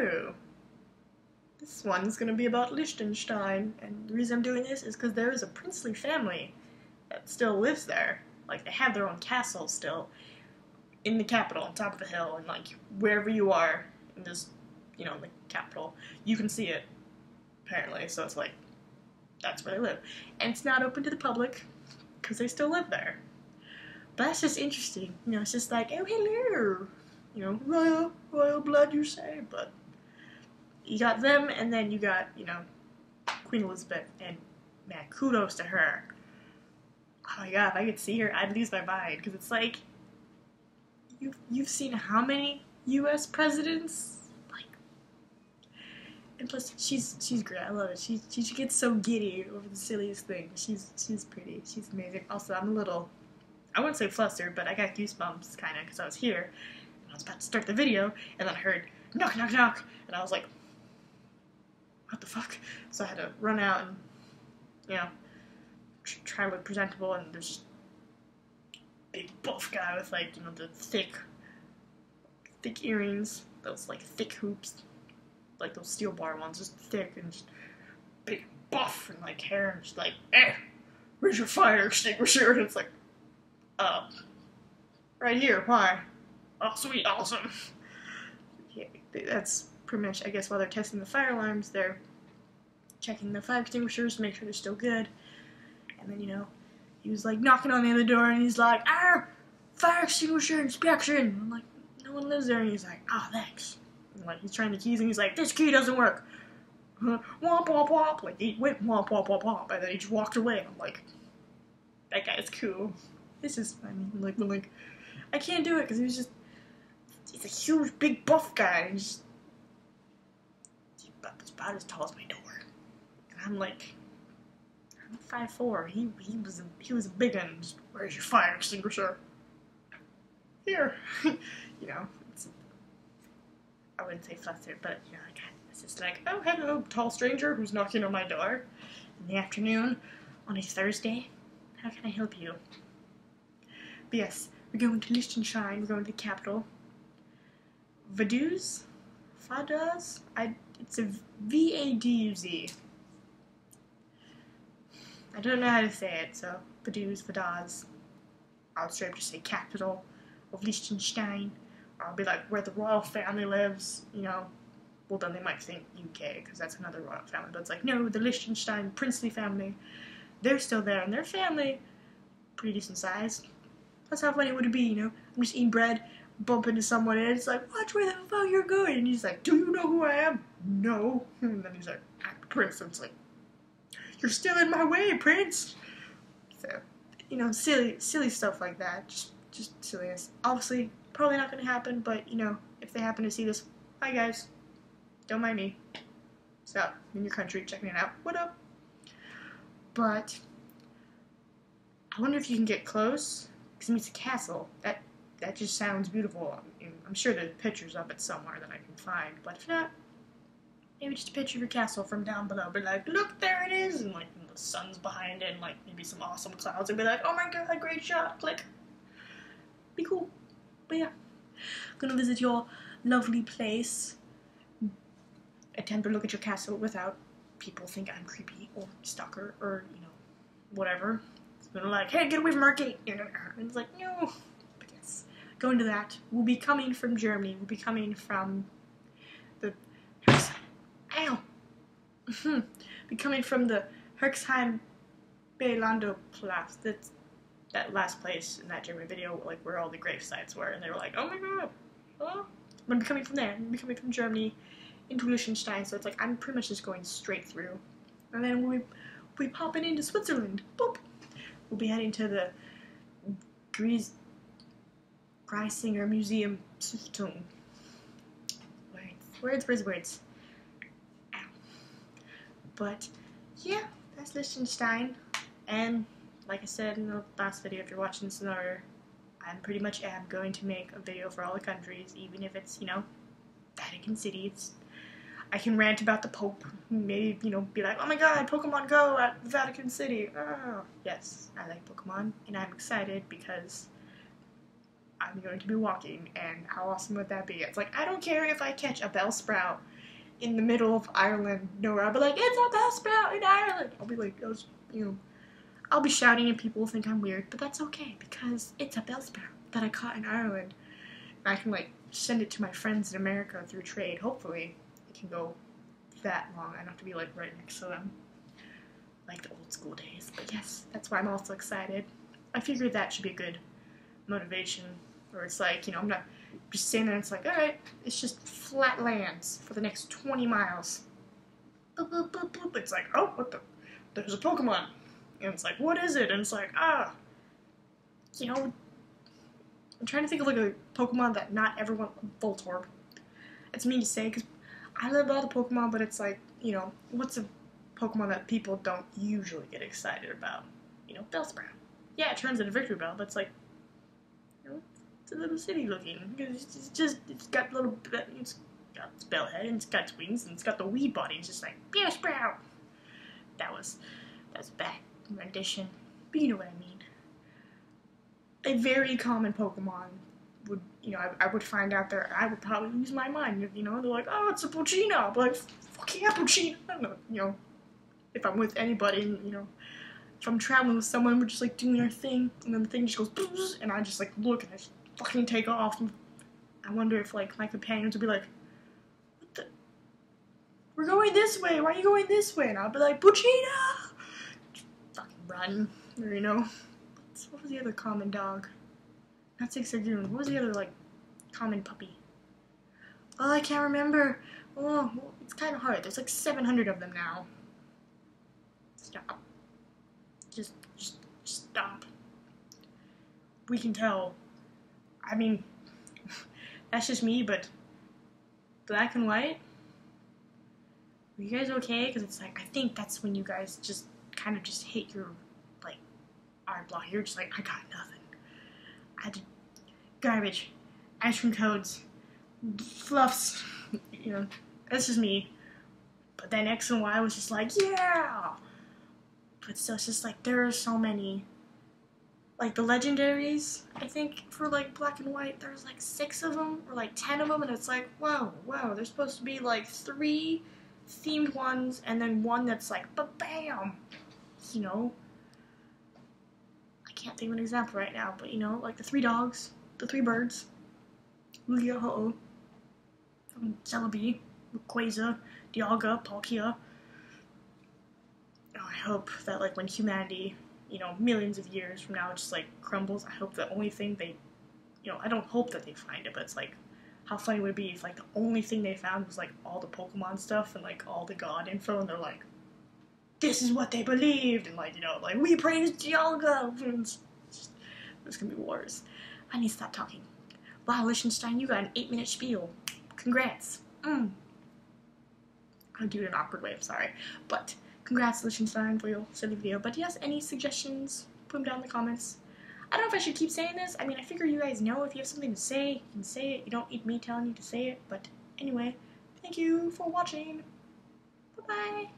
hello. This one's gonna be about Liechtenstein, and the reason I'm doing this is because there is a princely family that still lives there. Like, they have their own castle still in the capital, on top of the hill, and like wherever you are in this, you know, the capital, you can see it, apparently. So it's like, that's where they live. And it's not open to the public, because they still live there. But that's just interesting, you know, it's just like, oh, hello, you know, royal blood, you say, but you got them, and then you got, you know, Queen Elizabeth, and man, kudos to her. Oh my god, if I could see her, I'd lose my mind, because it's like, you've seen how many U.S. presidents? Like, and plus, she's great, I love it. She gets so giddy over the silliest things. She's pretty, she's amazing. Also, I'm a little, I wouldn't say flustered, but I got goosebumps, kind of, because I was here, and I was about to start the video, and then I heard, knock, knock, knock, and I was like, what the fuck? So I had to run out and, you know, try to look presentable, and there's just a big buff guy with, like, you know, the thick earrings, those, like, thick hoops, like those steel bar ones, just thick, and just big buff, and, like, hair, and just like, where's your fire extinguisher? And it's like, right here, why? Oh, sweet, awesome. Yeah, that's pretty much, I guess, while they're testing the fire alarms, they're checking the fire extinguishers to make sure they're still good. And then, you know, he was like knocking on the other door, and he's like, fire extinguisher inspection. And I'm like, no one lives there. And he's like, thanks. And like, he's trying the keys, and he's like, this key doesn't work. Womp, womp, womp. Like, he went womp, womp, womp, womp. And then he just walked away. And I'm like, that guy's cool. This is funny. Like, I can't do it, because he's a huge, big, buff guy. And he's about as tall as my door. And I'm like, I'm 5'4". He was a big one. Where's your fire extinguisher? Here. You know, I wouldn't say flustered, but, you know, like, it's just like, oh, hello, tall stranger who's knocking on my door in the afternoon on a Thursday. How can I help you? But yes, we're going to Liechtenstein. We're going to the capital. Vaduz? It's a V-A-D-U-Z. I don't know how to say it, so Vaduz. I'll straight up just say capital of Liechtenstein. Or I'll be like, where the royal family lives, you know. Well, then they might think UK, because that's another royal family. But it's like, no, the Liechtenstein princely family, they're still there, and their family, pretty decent size. That's how funny would it be, you know? I'm just eating bread, bump into someone, and it's like, watch where the fuck you're going. And he's like, do you know who I am? No. And then he's like, I'm the prince. And it's like, you're still in my way, prince. So, you know, silly stuff like that. Just silliness. Obviously, probably not going to happen, but, you know, if they happen to see this, hi guys. Don't mind me. So, I'm in your country, checking it out. What up? But, I wonder if you can get close, because it's a castle. That just sounds beautiful. I'm sure there's pictures of it somewhere that I can find, but if not, maybe just a picture of your castle from down below. Be like, look, there it is, and like the sun's behind it, and like maybe some awesome clouds, and be like, oh my god, great shot, click. Be cool. But yeah, I'm gonna visit your lovely place. Attempt to look at your castle without people think I'm creepy or stalker or, you know, whatever. It's gonna like, hey, get away from our gate. And it's like, no. But yes, going to that. We'll be coming from Germany. We'll be coming from the be coming from the Herxheim Beilando Platz. That's that last place in that German video, like where all the grave sites were, and they were like, oh my god, huh? I'm gonna be coming from there. I'm gonna be coming from Germany into Liechtenstein, so it's like I'm pretty much just going straight through. And then we'll be popping into Switzerland. Boop. We'll be heading to the Griesinger Museum Stiftung. Words. Ow. But yeah, that's Liechtenstein. And like I said in the last video, if you're watching this in order, I'm pretty much going to make a video for all the countries, even if it's, you know, Vatican City. I can rant about the Pope, maybe, you know, be like, oh my god, Pokemon Go at Vatican City. Oh, yes, I like Pokemon, and I'm excited because I'm going to be walking, and how awesome would that be? It's like, I don't care if I catch a bellsprout in the middle of Ireland, nowhere. I'll be like, it's a bellsprout in Ireland. I'll be like, I'll be shouting and people will think I'm weird, but that's okay because it's a bellsprout that I caught in Ireland. And I can like send it to my friends in America through trade. Hopefully it can go that long. I don't have to be like right next to them like the old school days. But yes, that's why I'm also excited. I figured that should be a good motivation, or it's like, I'm not just sitting there and it's like, alright, it's just flat lands for the next 20 miles. Boop, boop, boop, boop. It's like, oh, there's a Pokemon. And it's like, what is it? And it's like, I'm trying to think of like a Pokemon that not everyone, Voltorb. It's mean to say, because I love all the Pokemon, but it's like, what's a Pokemon that people don't usually get excited about? Bellsprout. Yeah, it turns into Victory Bell, but it's like, it's a little city looking. It's got its bell head, and it's got its wings, and it's got the weed body. It's just like, Bellsprout. That's a bad rendition, but you know what I mean. A very common Pokemon would, I would find out there, I would probably lose my mind. They're like, oh, it's a Pochino. I'll be like, fuck yeah, Pochino. I don't know, if I'm with anybody, if I'm traveling with someone, we're just like doing our thing, and then the thing just goes, boosh, and I just like look, and I just fucking take off. And I wonder if like my companions would be like, what the? We're going this way. Why are you going this way? And I'll be like, Pochino. Just fucking run, or what was the other common dog? Not Six Lagoon. What was the other like common puppy? Oh, I can't remember. Oh, well, it's kind of hard. There's like 700 of them now. Stop. Just stop. We can tell. I mean, that's just me, but black and white? Are you guys okay? Because it's like, I think that's when you guys just kind of just hit your, like, art block. You're just like, I got nothing. I had to, garbage, ice cream codes, fluffs, that's just me. But then X and Y was just like, yeah! But still, it's just like, there are so many. Like, the legendaries, I think, for, like, black and white, there's, like, 6 of them, or, like, 10 of them, and it's like, wow, there's supposed to be, like, 3 themed ones, and then one that's, like, ba-bam! I can't think of an example right now, but, like, the 3 dogs, the 3 birds, Lugia, Ho-Oh, Celebi, Rayquaza, Dialga, Palkia. I hope that, like, when humanity, millions of years from now, it just, like, crumbles, I hope the only thing they, I don't hope that they find it, but it's, like, how funny would it be if, like, the only thing they found was, like, all the Pokemon stuff and, like, all the God info, and they're like, this is what they believed, and, like, like, we praise Dialga, and there's gonna be wars. I need to stop talking. Wow, Liechtenstein, you got an 8-minute spiel. Congrats. I'll do it in an awkward way, I'm sorry. But congrats, Liechtenstein, for your silly video. But yes, any suggestions, put them down in the comments. I don't know if I should keep saying this. I mean, I figure you guys know if you have something to say, you can say it. You don't need me telling you to say it. But anyway, thank you for watching. Bye-bye.